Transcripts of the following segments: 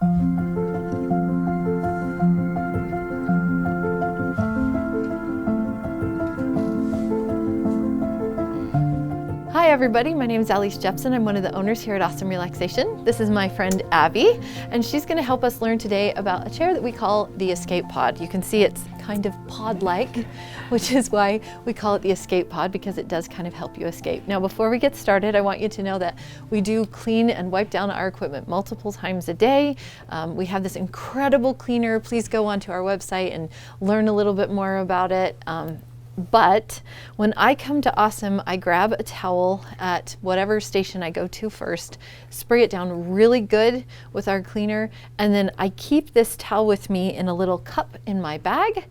Hi everybody, my name is Alyce Jepson. I'm one of the owners here at Ahhhsome Relaxation. This is my friend Abby, and she's going to help us learn today about a chair that we call the Escape Pod. You can see it's kind of pod-like, which is why we call it the Escape Pod, because it does kind of help you escape. Now before we get started, I want you to know that we do clean and wipe down our equipment multiple times a day. We have this incredible cleaner. Please go onto our website and learn a little bit more about it. But when I come to Ahhhsome, I grab a towel at whatever station I go to first, spray it down really good with our cleaner, and then I keep this towel with me in a little cup in my bag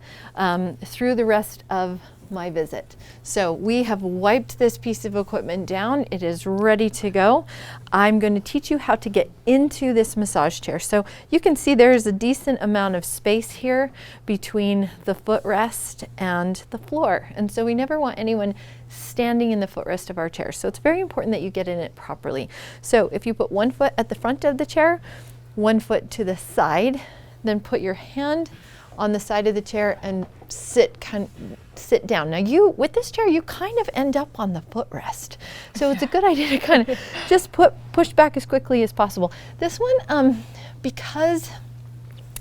through the rest of my visit. So we have wiped this piece of equipment down. It is ready to go. I'm going to teach you how to get into this massage chair. So you can see there's a decent amount of space here between the footrest and the floor. And so we never want anyone standing in the footrest of our chair. So it's very important that you get in it properly. So if you put one foot at the front of the chair, one foot to the side, then put your hand on the side of the chair and sit down. Now with this chair, you kind of end up on the footrest. So it's a good idea to kind of just push back as quickly as possible. This one, because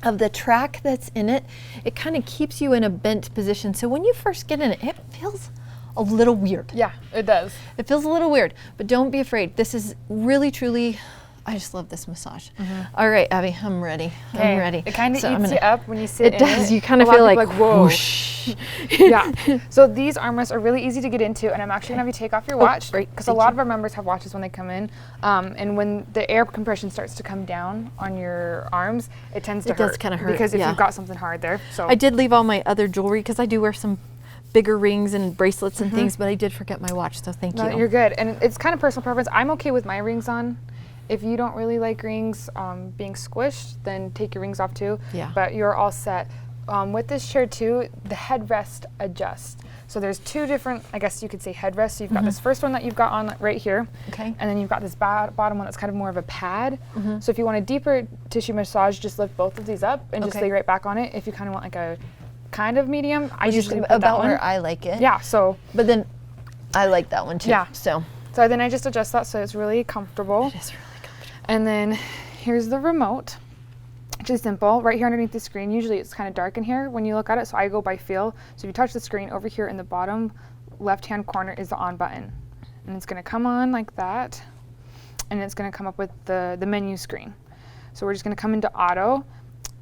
of the track that's in it, it kind of keeps you in a bent position. So when you first get in it, it feels a little weird. Yeah, it does. It feels a little weird, but don't be afraid. This is really, truly, I just love this massage. All right, Abby, I'm ready. I'm ready. It kind of eats you up when you sit in it. It does. You kind of feel like whoa. Whoosh. Yeah. So these armrests are really easy to get into, and I'm actually going to have you take off your watch, because a lot of our members have watches when they come in, and when the air compression starts to come down on your arms, it tends to hurt. It does kind of hurt, because if you've got something hard there. So I did leave all my other jewelry, because I do wear some bigger rings and bracelets and things, but I did forget my watch, so thank you. You're good, and it's kind of personal preference. I'm okay with my rings on. If you don't really like rings being squished, then take your rings off too. Yeah. But you're all set. With this chair too, the headrest adjusts. So there's two different, I guess you could say, headrests. So you've got this first one that you've got on right here. Okay. And then you've got this bottom one that's kind of more of a pad. So if you want a deeper tissue massage, just lift both of these up and just lay right back on it. If you kind of want like a kind of medium, I usually put that one. Where I like it. Yeah. So. But then I like that one too. Yeah. So then I just adjust that so it's really comfortable. It is really. And then here's the remote, which is simple. Right here underneath the screen, usually it's kind of dark in here when you look at it, so I go by feel. So if you touch the screen, over here in the bottom left-hand corner is the on button. And it's gonna come on like that, and it's gonna come up with the menu screen. So we're just gonna come into auto,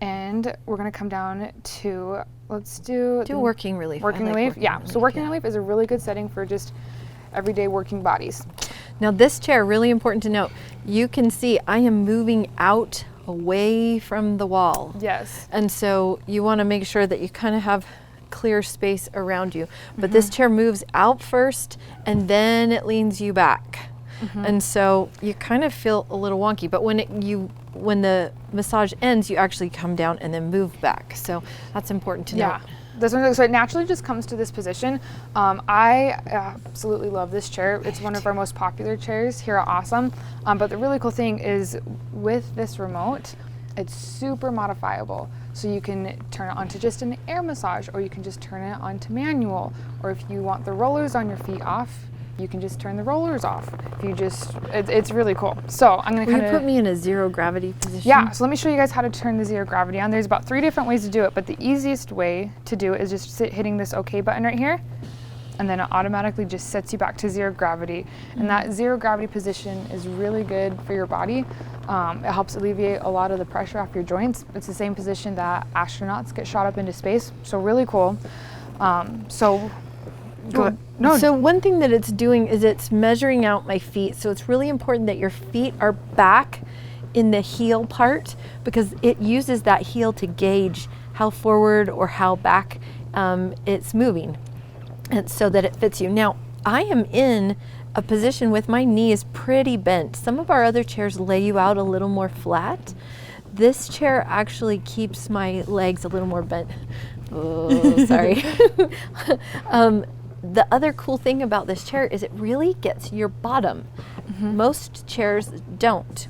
and we're gonna come down to, let's do working relief. Working relief, yeah. So working relief is a really good setting for just everyday working bodies. Now this chair, really important to note, you can see I am moving out away from the wall. Yes. And so you want to make sure that you kind of have clear space around you. But this chair moves out first and then it leans you back. And so you kind of feel a little wonky, but when the massage ends, you actually come down and then move back. So that's important to note. This one, so it naturally just comes to this position. I absolutely love this chair. It's one of our most popular chairs here at Ahhsome. But the really cool thing is with this remote, it's super modifiable. So you can turn it onto just an air massage, or you can just turn it onto manual. Or if you want the rollers on your feet off, you can just turn the rollers off. If you just, it's really cool. So I'm gonna kind of put me in a zero gravity position. Yeah, so let me show you guys how to turn the zero gravity on. There's about 3 different ways to do it, but the easiest way to do it is just hitting this OK button right here, and then it automatically just sets you back to zero gravity. And that zero gravity position is really good for your body. It helps alleviate a lot of the pressure off your joints. It's the same position that astronauts get shot up into space, so really cool. Go ahead. No. So one thing that it's doing is it's measuring out my feet. So it's really important that your feet are back in the heel part, because it uses that heel to gauge how forward or how back it's moving, and so that it fits you. Now, I am in a position with my knees pretty bent. Some of our other chairs lay you out a little more flat. This chair actually keeps my legs a little more bent. Oh, sorry. the other cool thing about this chair is it really gets your bottom. Most chairs don't.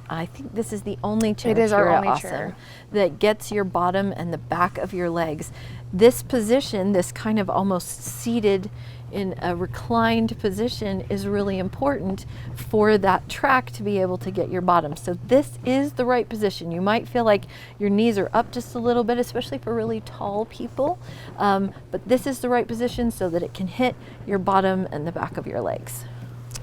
I think this is the only chair here at Awhsome chair that gets your bottom and the back of your legs. This position, this kind of almost seated in a reclined position, is really important for that track to be able to get your bottom. So this is the right position. You might feel like your knees are up just a little bit, especially for really tall people, but this is the right position so that it can hit your bottom and the back of your legs.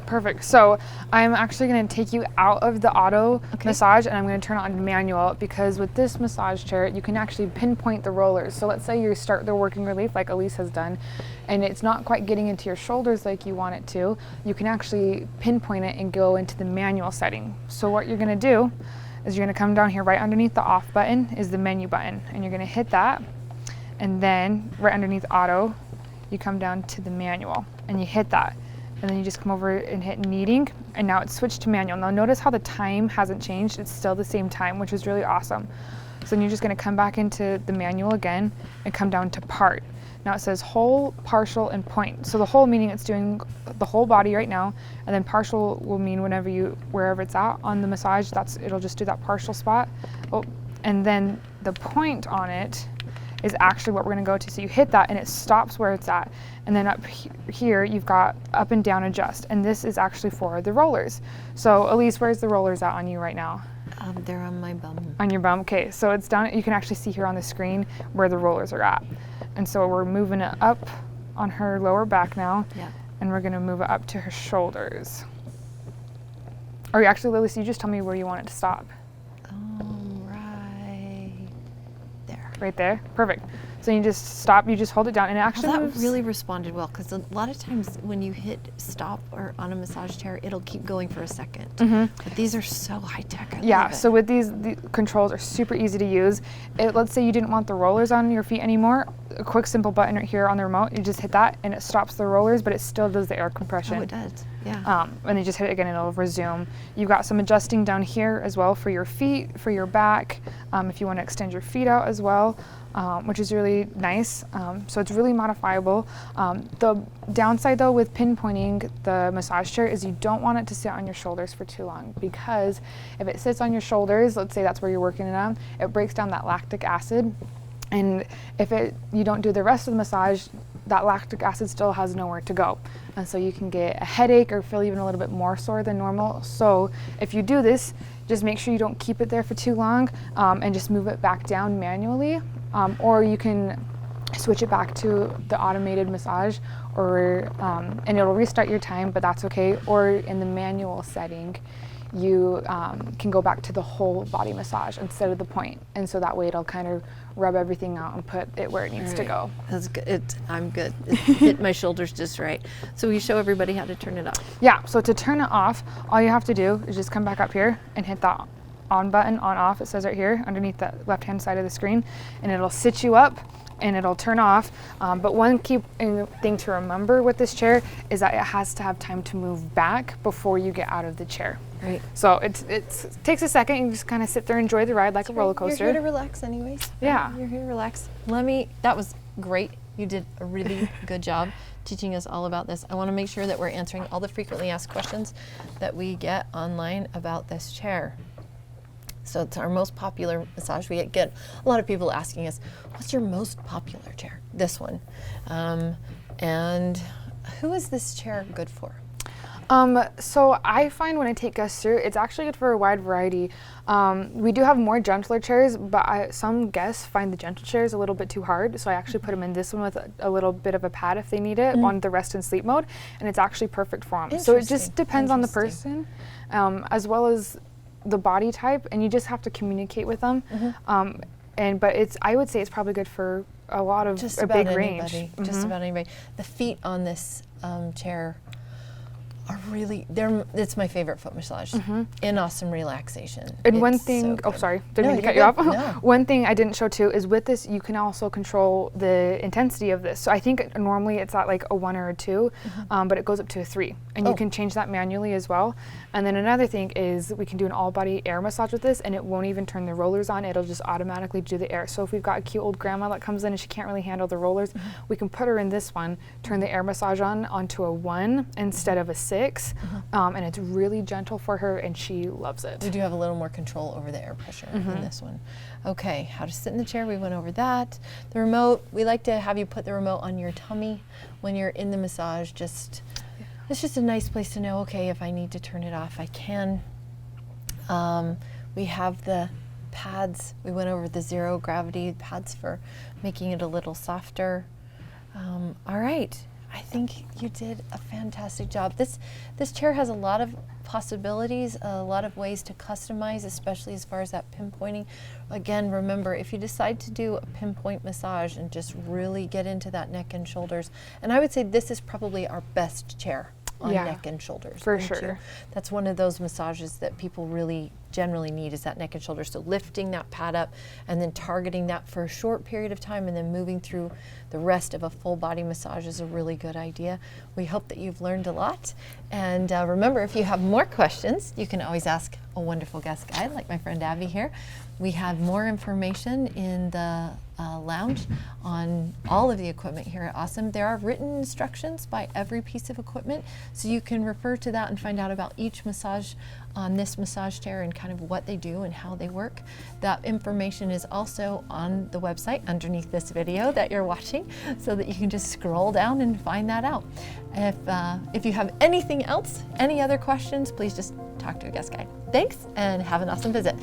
Perfect. So I'm actually going to take you out of the auto massage and I'm going to turn it on manual, because with this massage chair you can actually pinpoint the rollers. So let's say you start the working relief like Alyce has done and it's not quite getting into your shoulders like you want it to. You can actually pinpoint it and go into the manual setting. So what you're going to do is you're going to come down here, right underneath the off button is the menu button, and you're going to hit that, and then right underneath auto you come down to the manual and you hit that. And then you just come over and hit kneading, and now it's switched to manual. Now notice how the time hasn't changed. It's still the same time, which is really awesome. So then you're just going to come back into the manual again and come down to part. Now it says whole, partial, and point. So the whole meaning it's doing the whole body right now, and then partial will mean wherever it's at on the massage, it'll just do that partial spot. Oh, and then the point on it is actually what we're going to go to. So you hit that and it stops where it's at. And then up here you've got up and down adjust, and this is actually for the rollers. So Alyce, where's the rollers at on you right now? They're on my bum. On your bum, okay. So it's down, you can actually see here on the screen where the rollers are at. And so we're moving it up on her lower back now. Yeah. And we're gonna move it up to her shoulders. Or actually, Alyce, you just tell me where you want it to stop. Right there. Right there, perfect. So you just stop, you just hold it down, and it actually that moves. really responded well, because a lot of times when you hit stop or on a massage chair, it'll keep going for a second. But these are so high tech. I love it. So with these, the controls are super easy to use. Let's say you didn't want the rollers on your feet anymore. A quick simple button right here on the remote, you just hit that and it stops the rollers, but it still does the air compression. Oh, it does. Yeah. And then just hit it again and it'll resume. You've got some adjusting down here as well for your feet, for your back, if you want to extend your feet out as well, which is really nice. So it's really modifiable. The downside though with pinpointing the massage chair is you don't want it to sit on your shoulders for too long, because if it sits on your shoulders, let's say that's where you're working it on, it breaks down that lactic acid. And if you don't do the rest of the massage, that lactic acid still has nowhere to go. And so you can get a headache or feel even a little bit more sore than normal. So if you do this, just make sure you don't keep it there for too long, and just move it back down manually. Or you can switch it back to the automated massage, or and it'll restart your time, but that's okay. Or in the manual setting, you can go back to the whole body massage instead of the point. And so that way it'll kind of rub everything out and put it where it needs to go. That's good. I'm good. It hit my shoulders just right. So we show everybody how to turn it off. Yeah, so to turn it off, all you have to do is just come back up here and hit that on button, on off, it says right here underneath the left hand side of the screen, and it'll sit you up and it'll turn off. But one key thing to remember with this chair is that it has to have time to move back before you get out of the chair. Right. So it takes a second. You just kind of sit there and enjoy the ride like a roller coaster. You're here to relax anyways. Yeah. You're here to relax. That was great. You did a really good job teaching us all about this. I want to make sure that we're answering all the frequently asked questions that we get online about this chair. So it's our most popular massage. We get a lot of people asking us, what's your most popular chair? This one. And who is this chair good for? So I find when I take guests through, it's actually good for a wide variety. We do have more gentler chairs, but some guests find the gentle chairs a little bit too hard. So I actually put them in this one with a little bit of a pad if they need it on the rest and sleep mode, and it's actually perfect for them. So it just depends on the person, as well as the body type, and you just have to communicate with them. But I would say it's probably good for a lot of just a about big anybody, range. Just about anybody. The feet on this chair are really, it's my favorite foot massage in Ahhhsome Relaxation. And one thing, so sorry, didn't mean to cut you off. No. One thing I didn't show too is with this, you can also control the intensity of this. So I think normally it's at like a 1 or a 2, but it goes up to a 3. And you can change that manually as well. And then another thing is we can do an all body air massage with this, and it won't even turn the rollers on. It'll just automatically do the air. So if we've got a cute old grandma that comes in and she can't really handle the rollers, we can put her in this one, turn the air massage onto a 1 instead of a 6. And it's really gentle for her, and she loves it. We do have a little more control over the air pressure in this one. Okay, how to sit in the chair, we went over that. The remote, we like to have you put the remote on your tummy when you're in the massage. It's just a nice place to know, okay, if I need to turn it off, I can. We have the pads. We went over the 0 gravity pads for making it a little softer. All right. I think you did a fantastic job. This chair has a lot of possibilities, a lot of ways to customize, especially as far as that pinpointing. Again, remember, if you decide to do a pinpoint massage and just really get into that neck and shoulders, and I would say this is probably our best chair on neck and shoulders. For sure. That's one of those massages that people really generally need, is that neck and shoulders. So lifting that pad up and then targeting that for a short period of time and then moving through the rest of a full body massage is a really good idea. We hope that you've learned a lot. And remember, if you have more questions, you can always ask a wonderful guest guide like my friend Abby here. We have more information in the lounge on all of the equipment here at Ahhhsome. There are written instructions by every piece of equipment, so you can refer to that and find out about each massage on this massage chair and kind of what they do and how they work. That information is also on the website underneath this video that you're watching, so that you can just scroll down and find that out. If you have anything else, any other questions, please just talk to a guest guide. Thanks, and have an awesome visit.